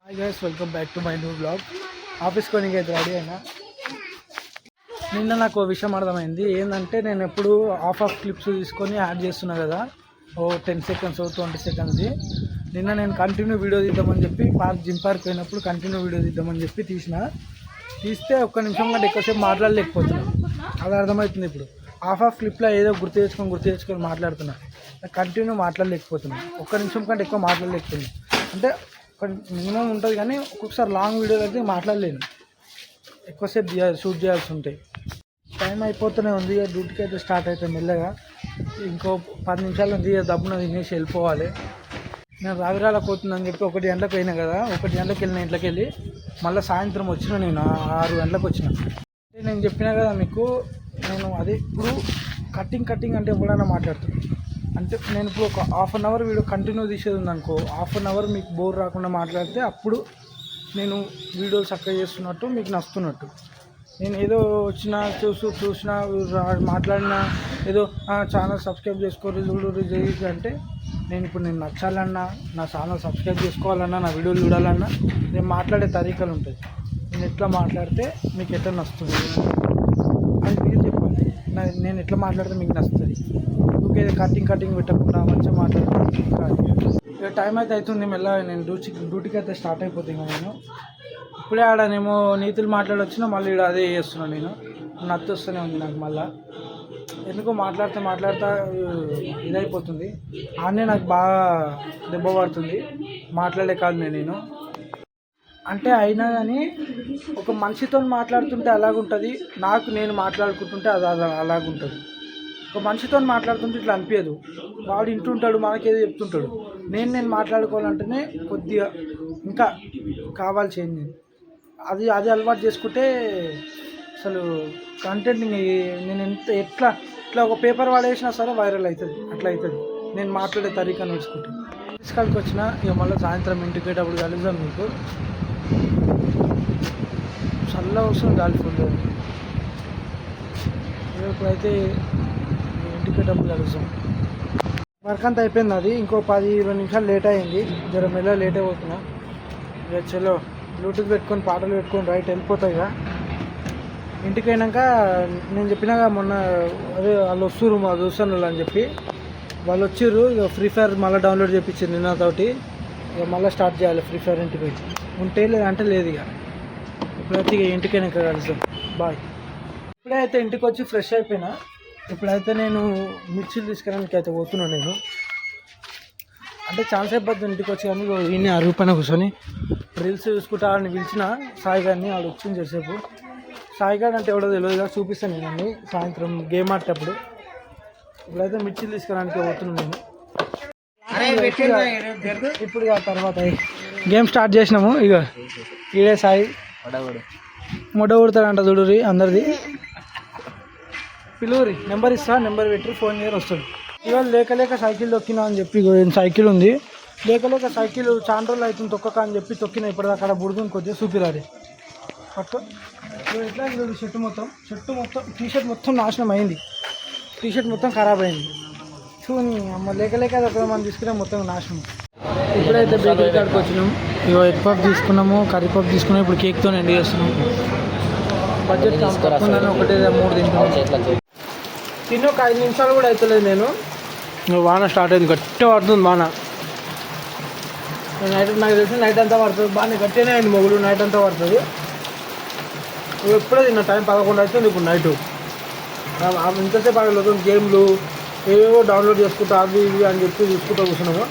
Hi guys, welcome back to my new blog. ఆఫీస్కి పోనీకి అయితే రెడీ అయినా. నిన్న నాకు ఓ విషయం అర్థమైంది. ఏంటంటే నేను ఎప్పుడు ఆఫ్ క్లిప్స్ తీసుకొని యాడ్ చేస్తున్నా కదా, ఓ 10 సెకండ్స్ 20 సెకండ్స్ది. నిన్న నేను కంటిన్యూ వీడియో తీద్దామని చెప్పి జిమ్ పార్క్ పోయినప్పుడు కంటిన్యూ వీడియో తీద్దామని చెప్పి తీస్తే ఒక్క నిమిషం కంటే ఎక్కువసేపు మాట్లాడలేకపోతున్నాను. అది అర్థమవుతుంది. ఇప్పుడు ఆఫ్ క్లిప్లో ఏదో గుర్తు తెచ్చుకొని మాట్లాడుతున్నా, కంటిన్యూ మాట్లాడలేకపోతున్నాను. ఒక్క నిమిషం కంటే ఎక్కువ మాట్లాడలేకపోతున్నాను. అంటే ఒక మినిమం ఉంటుంది, కానీ ఒక్కొక్కసారి లాంగ్ వీడియోలు అయితే మాట్లాడలేను. ఎక్కువసేపు షూట్ చేయాల్సి ఉంటాయి. టైం అయిపోతూనే ఉంది. డ్యూటీకి అయితే స్టార్ట్ అవుతాయి మెల్లగా. ఇంకో 10 నిమిషాలు ఉంది. దబ్బున తినేసి వెళ్ళిపోవాలి. నేను రావిరాల పోతుందని చెప్పి 1 గంటలకు పోయినా కదా. 1 గంటలకు వెళ్ళిన ఇంట్లోకి వెళ్ళి మళ్ళీ సాయంత్రం వచ్చిన. నేను 6 గంటలకు వచ్చిన. నేను చెప్పినా కదా మీకు, నేను అదే ఇప్పుడు కటింగ్ అంటే ఎప్పుడైనా మాట్లాడుతాను. అంటే నేను ఇప్పుడు ఒక ½ అన్ అవర్ వీడియో కంటిన్యూ తీసేది ఉందనుకో, ½ అన్ అవర్ మీకు బోర్ రాకుండా మాట్లాడితే అప్పుడు నేను వీడియోలు చక్కగా చేస్తున్నట్టు, మీకు నచ్చుతున్నట్టు. నేను ఏదో చూసినా మాట్లాడినా ఏదో ఛానల్ సబ్స్క్రైబ్ చేసుకోరు చూడు అంటే, నేను ఇప్పుడు నేను నచ్చాలన్నా, నా ఛానల్ సబ్స్క్రైబ్ చేసుకోవాలన్నా, నా వీడియోలు చూడాలన్నా నేను మాట్లాడే తరీకాలు ఉంటుంది. నేను ఎట్లా మాట్లాడితే మీకు ఎట్లా నచ్చుతుంది అది మీరు చెప్పండి. నేను ఎట్లా మాట్లాడితే మీకు నచ్చుతుంది. ఇంకేదో కటింగ్ పెట్టకుండా మంచిగా మాట్లాడుతుంది. ఇక టైం అయితే అవుతుంది మెల్లగా. నేను డ్యూటీకి అయితే స్టార్ట్ అయిపోతుంది. నేను ఇప్పుడే ఆడనేమో నీతులు మాట్లాడొచ్చినా మళ్ళీ ఇక్కడ అదే చేస్తున్నాను. నేను నత్తి వస్తూనే ఉంది నాకు. మళ్ళీ ఎందుకో మాట్లాడుతా ఇదైపోతుంది. ఆనే నాకు బాగా దెబ్బ పడుతుంది. మాట్లాడే కాదు నేను అంటే. అయినా కానీ ఒక మనిషితో మాట్లాడుతుంటే అలాగుంటుంది, నేను మాట్లాడుకుంటుంటే అది అలాగుంటుంది. ఒక మనిషితో మాట్లాడుతుంటే ఇట్లా అనిపించదు. వాడు ఇంటుంటాడు, మనకేదో చెప్తుంటాడు. నేను మాట్లాడుకోవాలంటేనే కొద్దిగా ఇంకా కావాలి చేంజ్. అది అలవాటు చేసుకుంటే అసలు కంటెంట్ నేను ఇట్లా ఒక పేపర్ వాడేసినా సరే వైరల్ అవుతుంది. అట్లా అవుతుంది నేను మాట్లాడే తరీకా నేర్చుకుంటే. తీసుకెళ్ళకి వచ్చిన. ఇక మళ్ళీ సాయంత్రం ఇంటికి పోయేటప్పుడు కలుద్దాం. మీకు చల్ల వస్తుంది గాలి ఫుల్. ఇప్పుడైతే ఇంటికి పోయేటప్పుడు కలుద్దాం. వర్క్ అంతా అయిపోయింది. అది ఇంకో 10-20 నిమిషాలు లేట్ అయింది. జర మెల్ల లేట్ అయిపోతున్నా. ఇక చలో బ్లూటూత్ పెట్టుకొని పాటలు పెట్టుకొని రైట్ వెళ్ళిపోతాయి. ఇక ఇంటికి అయినాక నేను చెప్పినాక మొన్న అదే వాళ్ళు వస్తుర్రు మా దోస్తులు అని చెప్పి వాళ్ళు వచ్చిర్రు. ఇక ఫ్రీ ఫైర్ మళ్ళీ డౌన్లోడ్ చేయించారు నిన్నతోటి. ఇక మళ్ళీ స్టార్ట్ చేయాలి ఫ్రీ ఫైర్. ఇంటికి ఉంటే లేదంటే లేదు. ఇక ఇప్పుడైతే ఇక ఇంటికైనాక కలుస్తాం. బాయ్. ఇప్పుడైతే ఇంటికి వచ్చి ఫ్రెష్ అయిపోయినా. ఇప్పుడైతే నేను మిర్చిలు తీసుకురానికి అయితే పోతున్నాను. నేను అంటే చాలా సేపు పడుతుంది ఇంటికి వచ్చి, కానీ ఈయన రూపాయన కూర్చొని రీల్స్ చూసుకుంటా. ఆడిని పిలిచిన సాయి గారిని. ఆడు వచ్చింది చేసేపు. సాయి గారు అంటే ఎవడో తెలియదు కదా, చూపిస్తాను నేను అన్ని సాయంత్రం గేమ్ ఆడేటప్పుడు. ఇప్పుడైతే మిర్చిలు తీసుకురానికి పోతున్నాను నేను. ఇప్పుడు ఇక తర్వాత గేమ్ స్టార్ట్ చేసినాము. ఇక ఈడే సాయి మొట్ట కొడతాడంట చూడురి అందరిది. పిలువురి, నెంబర్ ఇస్తా, నెంబర్ పెట్టి ఫోన్ చేయరు వస్తుంది. ఇవాళ లేక సైకిల్ తొక్కినా అని చెప్పి, సైకిల్ ఉంది లేక సైకిల్ చాలా రోజులు అవుతుంది తొక్కక అని చెప్పి తొక్కినా. ఇప్పటిదాకా అక్కడ బుడుగుని కొద్దిగా చూపిరాలి పట్టు. ఎట్లా షర్ట్ మొత్తం టీషర్ట్ మొత్తం నాశనం అయింది. టీషర్ట్ మొత్తం ఖరాబ్ అయింది. చూని అమ్మ లేక అప్పుడు మనం తీసుకునే మొత్తం నాశనం. ఇప్పుడైతే బేకరీ కాడికి వచ్చినాం. ఇగో ఎగ్ పఫ్ తీసుకున్నాము, కర్రీ పఫ్ తీసుకున్నాము. ఇప్పుడు కేక్తో ఎండ్ చేస్తున్నాం. బడ్జెట్ తీసుకున్నాను. ఒకటే 3 తింటున్నాను. తిని ఒక 5 నిమిషాలు కూడా అవుతలేదు. నేను వాన స్టార్ట్ అయింది. గట్టిగా పడుతుంది వాన. నాకు తెలిసి నైట్ అంతా పడుతుంది. బాగా గట్టిగానే అయింది. మొగుడు నైట్ అంతా పడుతుంది. ఎప్పుడే తిన్నా. టైం 11 అవుతుంది ఇప్పుడు నైటు. ఇంతసేపు అక్కడ గేమ్లు ఏవేవో డౌన్లోడ్ చేసుకుంటా అవి ఇవి అని చెప్పి చూసుకుంటూ కూర్చున్నాము.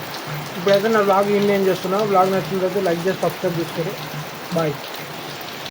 ఇప్పుడైతే నా బ్లాగ్ ఏం చేస్తున్నాను. బ్లాగ్ నచ్చినట్లయితే లైక్ చేసి సబ్స్క్రైబ్ చేసుకోండి. బాయ్.